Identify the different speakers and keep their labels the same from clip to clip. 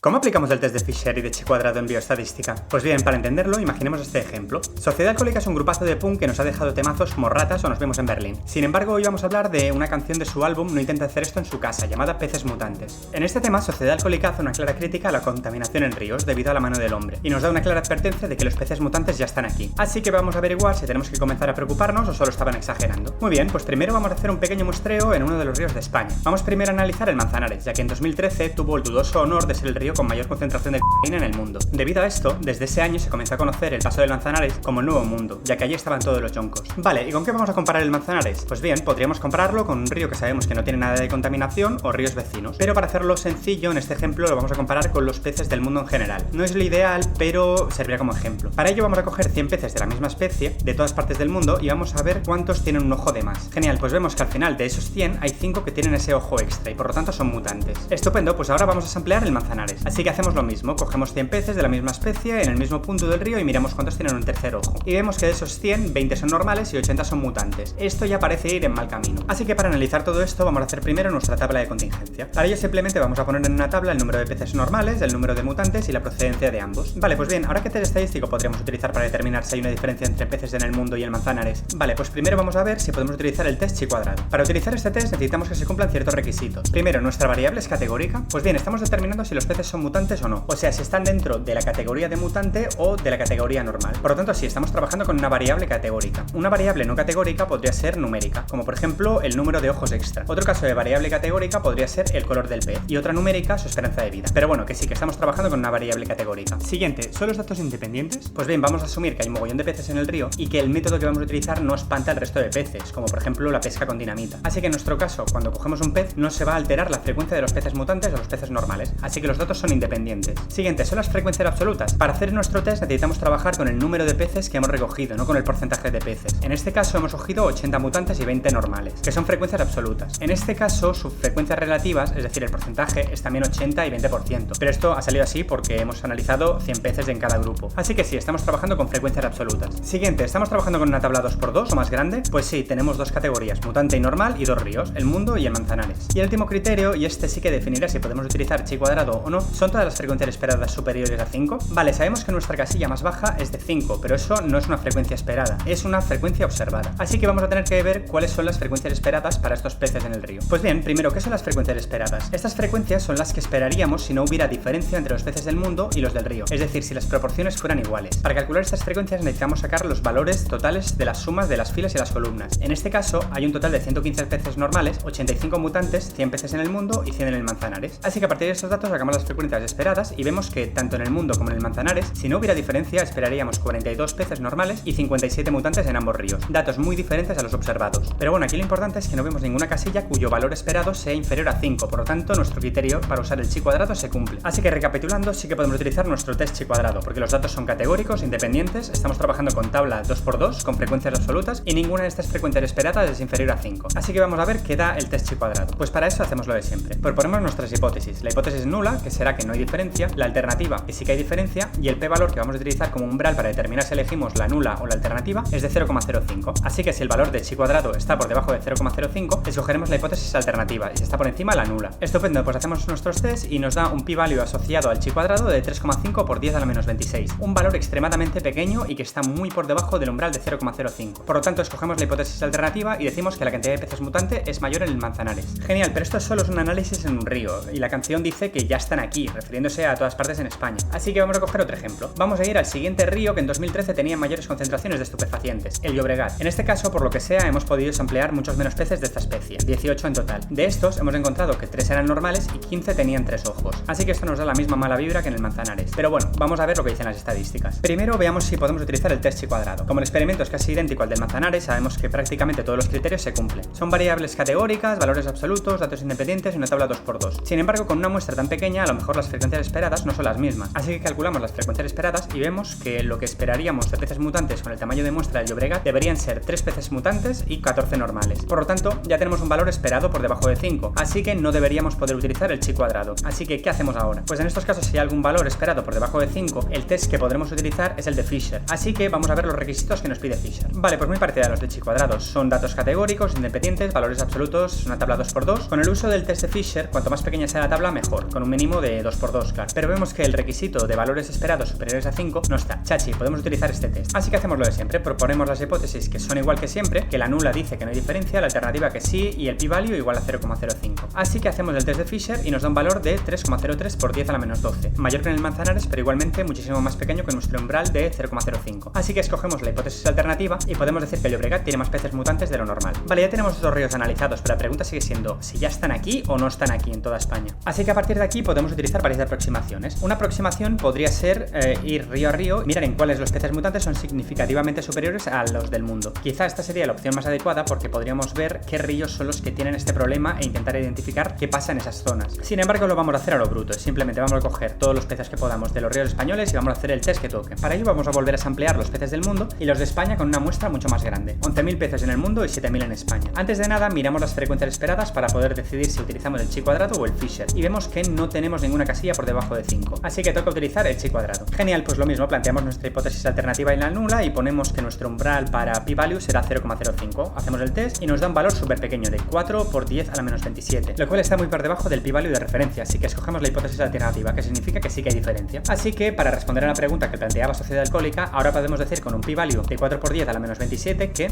Speaker 1: ¿Cómo aplicamos el test de Fisher y de chi cuadrado en bioestadística? Pues bien, para entenderlo, imaginemos este ejemplo. Sociedad Alcohólica es un grupazo de punk que nos ha dejado temazos como Ratas o Nos vemos en Berlín. Sin embargo, hoy vamos a hablar de una canción de su álbum No intenta hacer esto en su casa, llamada Peces Mutantes. En este tema, Sociedad Alcohólica hace una clara crítica a la contaminación en ríos debido a la mano del hombre, y nos da una clara advertencia de que los peces mutantes ya están aquí. Así que vamos a averiguar si tenemos que comenzar a preocuparnos o solo estaban exagerando. Muy bien, pues primero vamos a hacer un pequeño muestreo en uno de los ríos de España. Vamos primero a analizar el Manzanares, ya que en 2013 tuvo el dudoso honor de ser el río con mayor concentración de cocaína en el mundo. Debido a esto, desde ese año se comenzó a conocer el paso del Manzanares como el nuevo mundo, ya que allí estaban todos los yoncos. Vale, ¿y con qué vamos a comparar el Manzanares? Pues bien, podríamos compararlo con un río que sabemos que no tiene nada de contaminación o ríos vecinos, pero para hacerlo sencillo, en este ejemplo lo vamos a comparar con los peces del mundo en general. No es lo ideal, pero serviría como ejemplo. Para ello vamos a coger 100 peces de la misma especie, de todas partes del mundo, y vamos a ver cuántos tienen un ojo de más. Genial, pues vemos que al final de esos 100 hay 5 que tienen ese ojo extra y por lo tanto son mutantes. Estupendo, pues ahora vamos a samplear el Manzanares. Así que hacemos lo mismo, cogemos 100 peces de la misma especie en el mismo punto del río y miramos cuántos tienen un tercer ojo. Y vemos que de esos 100, 20 son normales y 80 son mutantes. Esto ya parece ir en mal camino. Así que para analizar todo esto vamos a hacer primero nuestra tabla de contingencia. Para ello simplemente vamos a poner en una tabla el número de peces normales, el número de mutantes y la procedencia de ambos. Vale, pues bien, ahora qué test estadístico podríamos utilizar para determinar si hay una diferencia entre peces en el mundo y el Manzanares. Vale, pues primero vamos a ver si podemos utilizar el test chi cuadrado. Para utilizar este test necesitamos que se cumplan ciertos requisitos. Primero, ¿nuestra variable es categórica? Pues bien, estamos determinando si los peces son mutantes o no. O sea, si están dentro de la categoría de mutante o de la categoría normal. Por lo tanto, sí, estamos trabajando con una variable categórica. Una variable no categórica podría ser numérica, como por ejemplo el número de ojos extra. Otro caso de variable categórica podría ser el color del pez y otra numérica su esperanza de vida. Pero bueno, que sí, que estamos trabajando con una variable categórica. Siguiente, ¿son los datos independientes? Pues bien, vamos a asumir que hay un mogollón de peces en el río y que el método que vamos a utilizar no espanta al resto de peces, como por ejemplo la pesca con dinamita. Así que en nuestro caso, cuando cogemos un pez, no se va a alterar la frecuencia de los peces mutantes o los peces normales. Así que los datos son independientes. Siguiente, ¿son las frecuencias absolutas? Para hacer nuestro test necesitamos trabajar con el número de peces que hemos recogido, no con el porcentaje de peces. En este caso hemos cogido 80 mutantes y 20 normales, que son frecuencias absolutas. En este caso, sus frecuencias relativas, es decir, el porcentaje, es también 80 y 20%. Pero esto ha salido así porque hemos analizado 100 peces en cada grupo. Así que sí, estamos trabajando con frecuencias absolutas. Siguiente, ¿estamos trabajando con una tabla 2x2 o más grande? Pues sí, tenemos dos categorías, mutante y normal, y dos ríos, el mundo y el Manzanares. Y el último criterio, y este sí que definirá si podemos utilizar chi cuadrado o no, ¿son todas las frecuencias esperadas superiores a 5? Vale, sabemos que nuestra casilla más baja es de 5, pero eso no es una frecuencia esperada, es una frecuencia observada. Así que vamos a tener que ver cuáles son las frecuencias esperadas para estos peces en el río. Pues bien, primero, ¿qué son las frecuencias esperadas? Estas frecuencias son las que esperaríamos si no hubiera diferencia entre los peces del mundo y los del río, es decir, si las proporciones fueran iguales. Para calcular estas frecuencias necesitamos sacar los valores totales de las sumas de las filas y las columnas. En este caso, hay un total de 115 peces normales, 85 mutantes, 100 peces en el mundo y 100 en el Manzanares. Así que a partir de estos datos sacamos las frecuencias esperadas y vemos que tanto en el mundo como en el Manzanares, si no hubiera diferencia, esperaríamos 42 peces normales y 57 mutantes en ambos ríos. Datos muy diferentes a los observados. Pero bueno, aquí lo importante es que no vemos ninguna casilla cuyo valor esperado sea inferior a 5, por lo tanto nuestro criterio para usar el chi cuadrado se cumple. Así que recapitulando, sí que podemos utilizar nuestro test chi cuadrado, porque los datos son categóricos, independientes, estamos trabajando con tabla 2x2, con frecuencias absolutas, y ninguna de estas frecuencias esperadas es inferior a 5. Así que vamos a ver qué da el test chi cuadrado. Pues para eso hacemos lo de siempre. Proponemos nuestras hipótesis. La hipótesis nula, que será que no hay diferencia, la alternativa, que sí que hay diferencia, y el p-valor que vamos a utilizar como umbral para determinar si elegimos la nula o la alternativa es de 0,05. Así que si el valor de chi cuadrado está por debajo de 0,05, escogeremos la hipótesis alternativa, y si está por encima, la nula. Estupendo, pues hacemos nuestros tests y nos da un p-value asociado al chi cuadrado de 3,5 por 10 a la menos 26. Un valor extremadamente pequeño y que está muy por debajo del umbral de 0,05. Por lo tanto, escogemos la hipótesis alternativa y decimos que la cantidad de peces mutante es mayor en el Manzanares. Genial, pero esto solo es un análisis en un río, y la canción dice que ya están aquí, refiriéndose a todas partes en España. Así que vamos a coger otro ejemplo. Vamos a ir al siguiente río que en 2013 tenía mayores concentraciones de estupefacientes, el Llobregat. En este caso, por lo que sea, hemos podido samplear muchos menos peces de esta especie, 18 en total. De estos, hemos encontrado que 3 eran normales y 15 tenían 3 ojos. Así que esto nos da la misma mala vibra que en el Manzanares. Pero bueno, vamos a ver lo que dicen las estadísticas. Primero veamos si podemos utilizar el test chi cuadrado. Como el experimento es casi idéntico al del Manzanares, sabemos que prácticamente todos los criterios se cumplen. Son variables categóricas, valores absolutos, datos independientes y una tabla 2x2. Sin embargo, con una muestra tan pequeña, a lo mejor las frecuencias esperadas no son las mismas. Así que calculamos las frecuencias esperadas y vemos que lo que esperaríamos de peces mutantes con el tamaño de muestra del Llobregat deberían ser 3 peces mutantes y 14 normales. Por lo tanto, ya tenemos un valor esperado por debajo de 5, así que no deberíamos poder utilizar el chi cuadrado. Así que, ¿qué hacemos ahora? Pues en estos casos, si hay algún valor esperado por debajo de 5, el test que podremos utilizar es el de Fisher. Así que vamos a ver los requisitos que nos pide Fisher. Vale, pues muy parecida a los de chi cuadrado. Son datos categóricos, independientes, valores absolutos, una tabla 2x2. Con el uso del test de Fisher, cuanto más pequeña sea la tabla, mejor, con un mínimo de de 2×2, claro. Pero vemos que el requisito de valores esperados superiores a 5 no está. Chachi, podemos utilizar este test. Así que hacemos lo de siempre, proponemos las hipótesis que son igual que siempre, que la nula dice que no hay diferencia, la alternativa que sí y el p-value igual a 0,05. Así que hacemos el test de Fisher y nos da un valor de 3,03 por 10 a la menos 12, mayor que en el Manzanares, pero igualmente muchísimo más pequeño que nuestro umbral de 0,05. Así que escogemos la hipótesis alternativa y podemos decir que el Llobregat tiene más peces mutantes de lo normal. Vale, ya tenemos estos ríos analizados, pero la pregunta sigue siendo si ya están aquí o no están aquí en toda España. Así que a partir de aquí podemos utilizar varias aproximaciones. Una aproximación podría ser ir río a río, mirar en cuáles los peces mutantes son significativamente superiores a los del mundo. Quizá esta sería la opción más adecuada porque podríamos ver qué ríos son los que tienen este problema e intentar identificar qué pasa en esas zonas. Sin embargo, lo vamos a hacer a lo bruto, simplemente vamos a coger todos los peces que podamos de los ríos españoles y vamos a hacer el test que toque. Para ello vamos a volver a samplear los peces del mundo y los de España con una muestra mucho más grande, 11.000 peces en el mundo y 7.000 en España. Antes de nada, miramos las frecuencias esperadas para poder decidir si utilizamos el chi cuadrado o el Fisher, y vemos que no tenemos ninguna casilla por debajo de 5, así que toca utilizar el chi cuadrado. Genial, pues lo mismo, planteamos nuestra hipótesis alternativa en la nula y ponemos que nuestro umbral para p-value será 0,05. Hacemos el test y nos da un valor súper pequeño de 4 por 10 a la menos 27, lo cual está muy por debajo del p-value de referencia, así que escogemos la hipótesis alternativa, que significa que sí que hay diferencia. Así que para responder a la pregunta que planteaba Sociedad Alcohólica, ahora podemos decir con un p-value de 4 por 10 a la menos 27 que...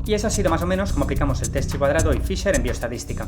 Speaker 1: Y eso ha sido más o menos como aplicamos el test chi cuadrado y Fisher en bioestadística.